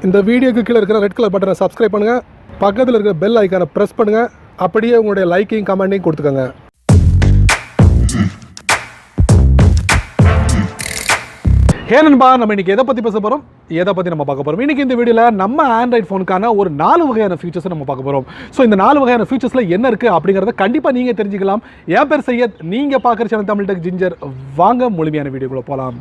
இந்த வீடியோக்கு கீழே இருக்கிற ரெட் கலர் பட்டனை சப்ஸ்கிரைப் பண்ணுங்கள், பக்கத்தில் இருக்கிற பெல் ஐக்கானை ப்ரெஸ் பண்ணுங்கள், அப்படியே உங்களுடைய லைக்கையும் கமெண்ட்டையும் கொடுத்துக்கோங்க. ஏனன்பா நம்ம இன்றைக்கி எதை பற்றி பேச போகிறோம், எதை பற்றி நம்ம பார்க்க போகிறோம். இன்றைக்கி இந்த வீடியோவில் நம்ம ஆண்ட்ராய்ட் ஃபோனுக்கான ஒரு 4 வகையான ஃபீச்சர்ஸை நம்ம பார்க்க போகிறோம். ஸோ இந்த 4 வகையான ஃபீச்சர்ஸில் என்ன இருக்குது அப்படிங்கிறத கண்டிப்பாக நீங்கள் தெரிஞ்சுக்கலாம். என் பேர் சையத், நீங்கள் பார்க்குற சேனல் தமிழ் டெக் ஜிஞ்சர். வாங்க முழுமையான வீடியோக்குள்ளே போகலாம்.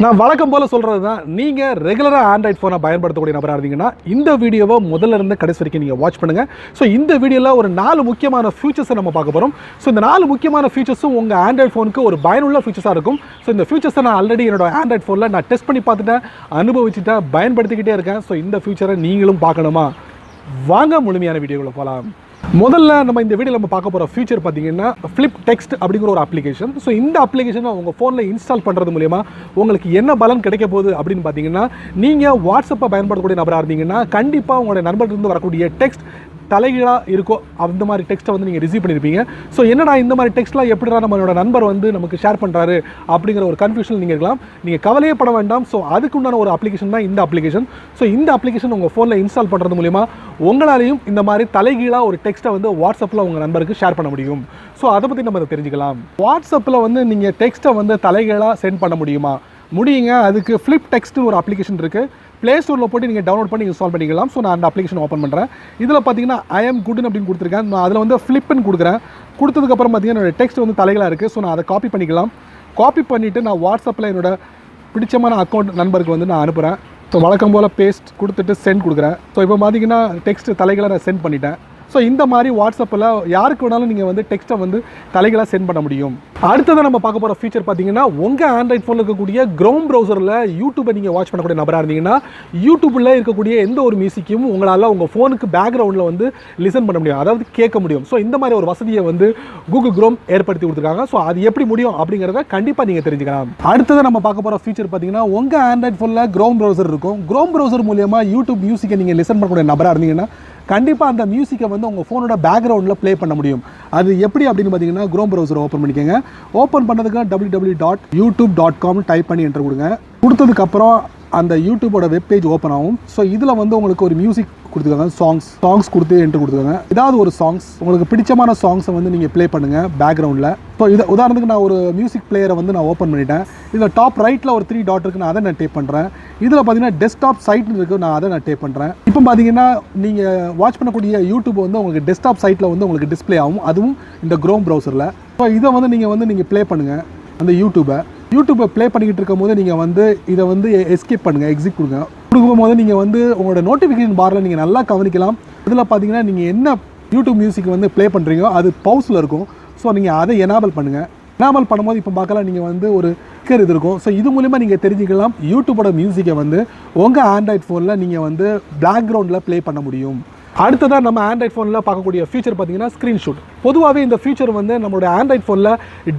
நான் வழக்கம் போல் சொல்கிறது தான், நீங்கள் ரெகுலராக ஆண்ட்ராய்ட் ஃபோனை பயன்படுத்தக்கூடிய நபராக இருந்தீங்கன்னா இந்த வீடியோவை முதல்ல இருந்து கடைசி வரைக்கும் நீங்கள் வாட்ச் பண்ணுங்கள். ஸோ இந்த வீடியோவில் ஒரு 4 முக்கியமான ஃபீச்சர்ஸை நம்ம பார்க்க போகிறோம். ஸோ இந்த 4 முக்கியமான ஃபீச்சர்ஸும் உங்கள் ஆண்ட்ராய்ட் ஃபோனுக்கு ஒரு பயனுள்ள ஃபீச்சர்ஸாக இருக்கும். ஸோ இந்த ஃபீச்சர்ஸை நான் ஆல்ரெடி என்னோட ஆண்ட்ராய்ட் ஃபோனில் நான் டெஸ்ட் பண்ணி பார்த்துட்டேன், அனுபவிச்சுட்டேன், பயன்படுத்திக்கிட்டே இருக்கேன். ஸோ இந்த ஃபீச்சரை நீங்களும் பார்க்கணுமா? வாங்க முழுமையான வீடியோக்குள்ளே போகலாம். முதல்ல நம்ம இந்த வீடியோவில் நம்ம பார்க்க போகிற ஃபீச்சர் பார்த்தீங்கன்னா ஃப்ளிப் டெக்ஸ்ட் அப்படிங்கிற ஒரு அப்ளிகேஷன். ஸோ இந்த அப்ளிகேஷனை உங்கள் ஃபோனில் இன்ஸ்டால் பண்ணுறது மூலிமா உங்களுக்கு என்ன பலன் கிடைக்க போகுது அப்படின்னு பார்த்தீங்கன்னா, நீங்கள் வாட்ஸ்அப்பை பயன்படுத்தக்கூடிய நபராக இருந்தீங்கன்னா கண்டிப்பாக உங்களுடைய நண்பர்கிட்ட வரக்கூடிய டெக்ஸ்ட் தலைகீழாக இருக்கோ அந்த மாதிரி டெக்ஸ்ட்டை வந்து நீங்கள் ரிசீவ் பண்ணியிருப்பீங்க. ஸோ என்னடா இந்த மாதிரி டெக்ஸ்ட்லாம் எப்படிடா நம்மளோட நண்பர் வந்து நமக்கு ஷேர் பண்ணுறாரு அப்படிங்கிற ஒரு கன்ஃபியூஷன் நீங்கள் இருக்கலாம். நீங்கள் கவலையே பட வேண்டாம். ஸோ அதுக்கு உண்டான ஒரு அப்ளிகேஷன் தான் இந்த அப்ளிகேஷன். ஸோ இந்த அப்ளிகேஷன் உங்கள் ஃபோனில் இன்ஸ்டால் பண்ணுறது மூலிமா உங்களாலையும் இந்த மாதிரி தலைகீழாக ஒரு டெக்ஸ்ட்டை வந்து வாட்ஸ்அப்பில் உங்கள் நண்பருக்கு ஷேர் பண்ண முடியும். ஸோ அதை பற்றி நம்ம தெரிஞ்சுக்கலாம். வாட்ஸ்அப்பில் வந்து நீங்கள் டெக்ஸ்ட்டை வந்து தலைகீழாக சென்ட் பண்ண முடியுமா? முடியுங்க. அதுக்கு ஃப்ளிப் டெக்ஸ்ட்னு ஒரு அப்ளிகேஷன் இருக்குது. ப்ளே ஸ்டோரில் போட்டு நீங்கள் டவுன்லோட் பண்ணி இன்ஸ்டால் பண்ணிக்கலாம். ஸோ நான் அந்த அப்ளிகேஷன் ஓப்பன் பண்ணுறேன். இதில் பார்த்தீங்கன்னா ஐ எம் குட்னு அப்படின்னு கொடுத்துருக்கேன். நான் அதில் வந்து ஃப்ளிப்னு கொடுக்குறேன். கொடுத்ததுக்கப்புறம் பார்த்தீங்கன்னா என்னோடய டெக்ஸ்ட் வந்து தலைகளாக இருக்குது. ஸோ நான் அதை காப்பி பண்ணிக்கலாம். காப்பி பண்ணிவிட்டு நான் வாட்ஸ்அப்பில் என்னோட பிடிச்சமான அக்கௌண்ட் நண்பருக்கு வந்து நான் அனுப்புகிறேன். ஸோ வழக்கம் போல் பேஸ்ட் கொடுத்துட்டு சென்ட் கொடுக்குறேன். ஸோ இப்போ பார்த்தீங்கன்னா டெக்ஸ்ட் தலைகளை நான் சென்ட் பண்ணிட்டேன். ஸோ இந்த மாதிரி வாட்ஸ்அப்பில் யாருக்கு வேணாலும் நீங்கள் வந்து டெக்ஸ்ட்டை வந்து தலைகளாக சென்ட் பண்ண முடியும். அடுத்ததாக நம்ம பார்க்க போகிற ஃபீச்சர் பார்த்தீங்கன்னா, உங்கள் ஆண்ட்ராய்ட் ஃபோனில் இருக்கக்கூடிய க்ரோம் ப்ரௌசரில் யூடியூப்பை நீங்கள் வாட்ச் பண்ணக்கூடிய நபராக இருந்தீங்கன்னா யூடியூப்பில் இருக்கக்கூடிய எந்த ஒரு மியூசிக்கும் உங்களால் உங்கள் ஃபோனுக்கு பேக்ரவுண்டில் வந்து லிசன் பண்ண முடியும், அதாவது கேட்க முடியும். ஸோ இந்த மாதிரி ஒரு வசதியை வந்து கூகுள் க்ரோம் ஏற்படுத்தி கொடுத்துருக்காங்க. ஸோ அது எப்படி முடியும் அப்படிங்கிறத கண்டிப்பாக நீங்கள் தெரிஞ்சுக்கலாம். அடுத்ததாக நம்ம பார்க்க போகிற ஃபீச்சர் பார்த்தீங்கன்னா, உங்கள் ஆண்ட்ராய்ட் ஃபோனில் க்ரோம் ப்ரௌசர் இருக்கும். க்ரோம் ப்ரௌசர் மூலியமாக யூடியூப் மியூசிக்கை நீங்கள் லிசன் பண்ணக்கூடிய நபராக இருந்தீங்கன்னா கண்டிப்பாக அந்த மியூசிக்கை வந்து உங்கள் ஃபோனோட பேக்ரவுண்டில் ப்ளே பண்ண முடியும். அது எப்படி அப்படின்னு பார்த்தீங்கன்னா, க்ரோம் ப்ரௌசரை ஓப்பன் பண்ணிக்கோங்க. ஓப்பன் பண்ணதுக்கு www.youtube.com டைப் பண்ணி என்டர் கொடுங்க. கொடுத்ததுக்கப்புறம் அந்த யூடியூபோட வெப்பேஜ் ஓப்பன் ஆகும். ஸோ இதில் வந்து உங்களுக்கு ஒரு மியூசிக் கொடுத்துருக்காங்க, சாங்ஸ் கொடுத்து என்ட்ரு கொடுத்துருக்காங்க. ஏதாவது ஒரு சாங்ஸ் உங்களுக்கு பிடிச்சமான சாங்ஸை வந்து நீங்கள் ப்ளே பண்ணுங்கள் பேக்ரவுண்டில். ஸோ இதை உதாரணத்துக்கு நான் ஒரு மியூசிக் பிளேயரை வந்து நான் ஓப்பன் பண்ணிட்டேன். இதில் டாப் ரைட்டில் ஒரு 3 டாட் இருக்குது, நான் அதை நான் டேப் பண்ணுறேன். இதில் பார்த்தீங்கன்னா டெஸ்க்டாப் சைட்னு இருக்குது, நான் அதை நான் டேப் பண்ணுறேன். இப்போ பார்த்தீங்கன்னா நீங்கள் வாட்ச் பண்ணக்கூடிய யூடியூப் வந்து உங்களுக்கு டெஸ்க்டாப் சைட்டில் வந்து உங்களுக்கு டிஸ்பிளே ஆகும், அதுவும் இந்த க்ரோம் ப்ரௌசரில். ஸோ இதை வந்து நீங்கள் ப்ளே பண்ணுங்கள். அந்த யூடியூப்பை ப்ளே பண்ணிக்கிட்டு இருக்கும் போது நீங்கள் வந்து இதை வந்து எஸ்கேப் பண்ணுங்கள், எக்ஸிட் கொடுக்கும் போது நீங்கள் வந்து உங்களோட நோட்டிஃபிகேஷன் பாரில் நீங்கள் நல்லா கவனிக்கலாம். இதில் பார்த்தீங்கன்னா நீங்கள் என்ன யூடியூப் மியூசிக் வந்து ப்ளே பண்ணுறீங்களோ அது பவுஸில் இருக்கும். ஸோ நீங்கள் அதை எனேபிள் பண்ணுங்கள். எனேபிள் பண்ணும்போது இப்போ பார்க்கலாம் நீங்கள் வந்து ஒரு ஸ்டிக்கர் இது இருக்கும். ஸோ இது மூலிமா நீங்கள் தெரிஞ்சுக்கலாம் யூடியூபோட மியூசிக்கை வந்து உங்கள் ஆண்ட்ராய்ட் ஃபோனில் நீங்கள் வந்து பேக்ரவுண்டில் ப்ளே பண்ண முடியும். அடுத்ததாக நம்ம ஆண்ட்ராய்ட் ஃபோனில் பார்க்கக்கூடிய ஃபீச்சர் பார்த்தீங்கன்னா ஸ்க்ரீன்ஷாட். பொதுவாகவே இந்த ஃபீச்சர் வந்து நம்மளோட ஆண்ட்ராய்ட் ஃபோனில்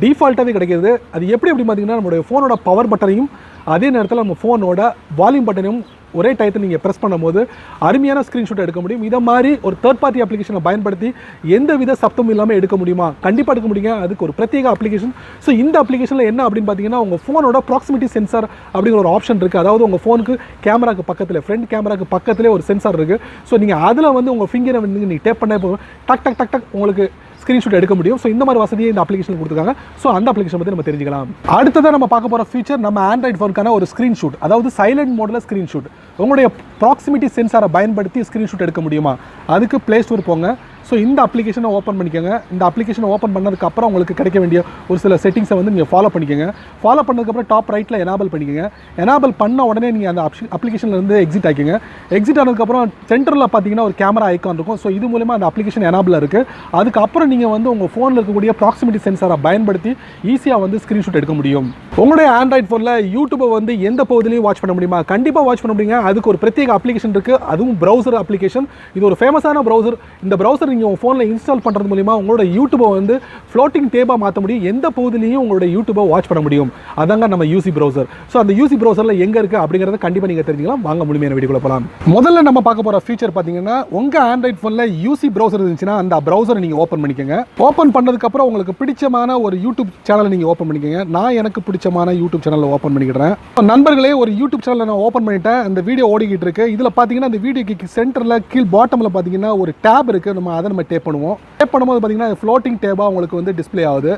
டிஃபால்ட்டாகவே கிடைக்கிது. அது எப்படி பார்த்தீங்கன்னா, நம்மளுடைய ஃபோனோட பவர் பட்டனையும் அதே நேரத்தில் நம்ம ஃபோனோட வால்யூம் பட்டனையும் ஒரே டயத்தில் நீங்கள் ப்ரெஸ் பண்ணும்போது அருமையான ஸ்க்ரீன்ஷாட் எடுக்க முடியும். இதை மாதிரி ஒரு தேர்ட் பார்ட்டி அப்ளிகேஷனை பயன்படுத்தி எந்த வித சப்தமும் இல்லாமல் எடுக்க முடியுமா? கண்டிப்பாக எடுக்க முடியுங்க. அதுக்கு ஒரு பிரத்யேக அப்ளிகேஷன். ஸோ இந்த அப்ளிகேஷனில் என்ன அப்படின்னு பார்த்தீங்கன்னா, உங்கள் ஃபோனோட ப்ராக்சிமிட்டி சென்சார் அப்படிங்கிற ஒரு ஆப்ஷன் இருக்குது. அதாவது உங்கள் ஃபோனுக்கு கேமராக்கு பக்கத்தில், ஃப்ரண்ட் கேமராக்கு பக்கத்திலே ஒரு சென்சார் இருக்குது. ஸோ நீங்கள் அதில் வந்து உங்கள் ஃபிங்கரை வந்து நீங்கள் டேப் பண்ண போகும், டக் டக் டக் டக் உங்களுக்கு ஸ்க்ரீன்ஷாட் எடுக்க முடியும். ஸோ இந்த மாதிரி வசதியை இந்த அப்ளிகேஷன் கொடுத்துருக்காங்க. ஸோ அந்த அப்ளிகேஷன் பற்றி நம்ம தெரிஞ்சுக்கலாம். அடுத்ததாக நம்ம பார்க்க போகிற ஃபீச்சர் நம்ம ஆண்ட்ராய்ட் ஃபோனுக்கான ஒரு ஸ்க்ரீன்ஷாட், அதாவது சைலண்ட் மோடில் ஸ்க்ரீன்ஷாட். உங்களுடைய ப்ராக்சிமிட்டி சென்சாரை பயன்படுத்தி ஸ்க்ரீன்ஷாட் எடுக்க முடியுமா? அதுக்கு ப்ளே ஸ்டோர் போங்க. ஸோ இந்த அப்ளிகேஷனை ஓப்பன் பண்ணிக்கோங்க. இந்த அப்ளிகேஷனை ஓப்பன் பண்ணதுக்கப்புறம் உங்களுக்கு கிடைக்க வேண்டிய ஒரு சில செட்டிங்ஸை வந்து நீங்கள் ஃபாலோ பண்ணிக்கோங்க. ஃபாலோ பண்ணதுக்கப்புறம் டாப் ரைட்டில் எனேபிள் பண்ணிக்கோங்க. எனேபிள் பண்ண உடனே நீங்கள் அந்த அப்ளிகேஷன்லேருந்து எக்ஸிட் ஆகிக்கோங்க. எக்ஸிட் ஆனதுக்கப்புறம் சென்டரில் பார்த்தீங்கன்னா ஒரு கேமரா ஐக்கான் இருக்கும். ஸோ இது மூலமாக அந்த அப்ளிகேஷன் எனேபிள் இருக்குது. அதுக்கப்புறம் நீங்கள் வந்து உங்கள் ஃபோனில் இருக்கக்கூடிய ப்ராக்சிமிட்டி சென்சாரை பயன்படுத்தி ஈஸியாக வந்து ஸ்க்ரீன்ஷாட் எடுக்க முடியும். உங்களுடைய ஆண்ட்ராய்ட் ஃபோனில் யூடியூப்பை வந்து எந்த பகுதியிலையும் வாட்ச் பண்ண முடியுமா? கண்டிப்பாக வாட்ச் பண்ண முடியுங்க. அதுக்கு ஒரு பிரத்யேக அப்ளிகேஷன் இருக்குது, அதுவும் ப்ரௌசர் அப்ளிகேஷன். இது ஒரு ஃபேமஸான ப்ரௌசர். இந்த ப்ரௌசர் நீங்கள் உங்கள் ஃபோனில் இன்ஸ்டால் பண்ணுறது மூலிமா உங்களோட யூடியூபை வந்து ஃப்ளோட்டிங் டேபாக மாற்ற முடியும். எந்த பகுதியிலையும் உங்களோட யூடியூபை வாட்ச் பண்ண முடியும். அதாங்க நம்ம யூசி ப்ரௌசர். ஸோ அந்த யூசி ப்ரௌசரில் எங்கே இருக்குது அப்படிங்கிறத கண்டிப்பாக நீங்கள் தெரிஞ்சுக்கலாம். வாங்க முழுமையான வீடியோக்குள்ள போகலாம். முதல்ல நம்ம பார்க்க போகிற ஃபீச்சர் பார்த்தீங்கன்னா, உங்கள் ஆண்ட்ராய்ட் ஃபோனில் யூசி ப்ரௌசர் இருந்துச்சுன்னா அந்த ப்ரௌசரை நீங்கள் ஓப்பன் பண்ணிக்கோங்க. ஓப்பன் பண்ணதுக்கப்புறம் உங்களுக்கு பிடிச்சமான ஒரு யூடியூப் சேனலை நீங்கள் ஓப்பன் பண்ணிக்கோங்க. நான் எனக்கு பிடிச்சமான யூடியூப் சேனலை ஓப்பன் பண்ணிக்கிறேன். நண்பர்களே, ஒரு யூடியூப் சேனலை நான் ஓப்பன் பண்ணிட்டேன். அந்த வீடியோ ஓடிக்கிட்டு இருக்கு. இதில் பார்த்தீங்கன்னா அந்த வீடியோக்கு சென்டரில் கீழ் பாட்டமில் பார்த்தீங்கன்னா ஒரு டேப் இருக்குது. நம்ம டேப் பண்ணுவோம். டேப் பண்ணும்போது பார்த்தீங்கன்னா ஃப்ளோட்டிங் டேபாக உங்களுக்கு வந்து டிஸ்பிளே ஆகுது.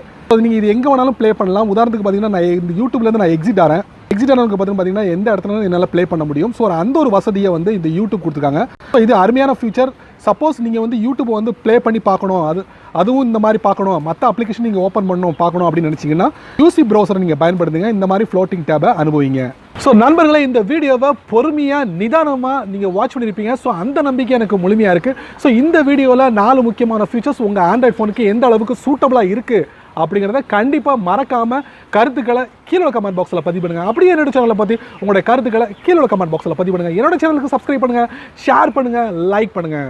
நீங்கள் இது எங்கே வேணாலும் ப்ளே பண்ணலாம். உதாரணத்துக்கு பார்த்தீங்கன்னா நான் இந்த யூடியூப்லேருந்து நான் எக்ஸிட் ஆகிறேன். எக்ஸிட் ஆனதுக்கு பார்த்தீங்கன்னா எந்த இடத்துல என்னால் ப்ளே பண்ண முடியும். ஸோ அந்த ஒரு வசதியை வந்து இந்த யூடியூப் கொடுத்துருக்காங்க. ஸோ இது அருமையான ஃபீச்சர். சப்போஸ் நீங்கள் வந்து யூடியூப்பை வந்து ப்ளே பண்ணி பார்க்கணும், அதுவும் இந்த மாதிரி பார்க்கணும், மற்ற அப்ளிகேஷன் நீங்கள் ஓப்பன் பண்ணணும் பார்க்கணும் அப்படின்னு நினச்சிங்கன்னா யூசி ப்ரௌசரை நீங்கள் பயன்படுத்துங்க. இந்த மாதிரி ஃப்ளோட்டிங் டேபை அனுபவிங்க. ஸோ நண்பர்களே, இந்த வீடியோவை பொறுமையாக நிதானமாக நீங்கள் வாட்ச் பண்ணியிருப்பீங்க. ஸோ அந்த நம்பிக்கை எனக்கு முழுமையாக இருக்குது. ஸோ இந்த வீடியோவில் 4 முக்கியமான ஃபீச்சர்ஸ் உங்கள் ஆண்ட்ராய்ட் ஃபோனுக்கு எந்த அளவுக்கு சூட்டபுளாக இருக்குது அப்படிங்கிறத கண்டிப்பாக மறக்காமல் கருத்துக்களை கீழே கமெண்ட் பாக்ஸில் பதிவு பண்ணுங்கள். அப்படியே என்னோட சேனலை பற்றி உங்களுடைய கருத்துக்களை கீழே கமெண்ட் பாக்ஸில் பதிவு பண்ணுங்கள். என்னோட சேனலுக்கு சப்ஸ்கிரைப் பண்ணுங்கள், ஷேர் பண்ணுங்கள், லைக் பண்ணுங்கள்.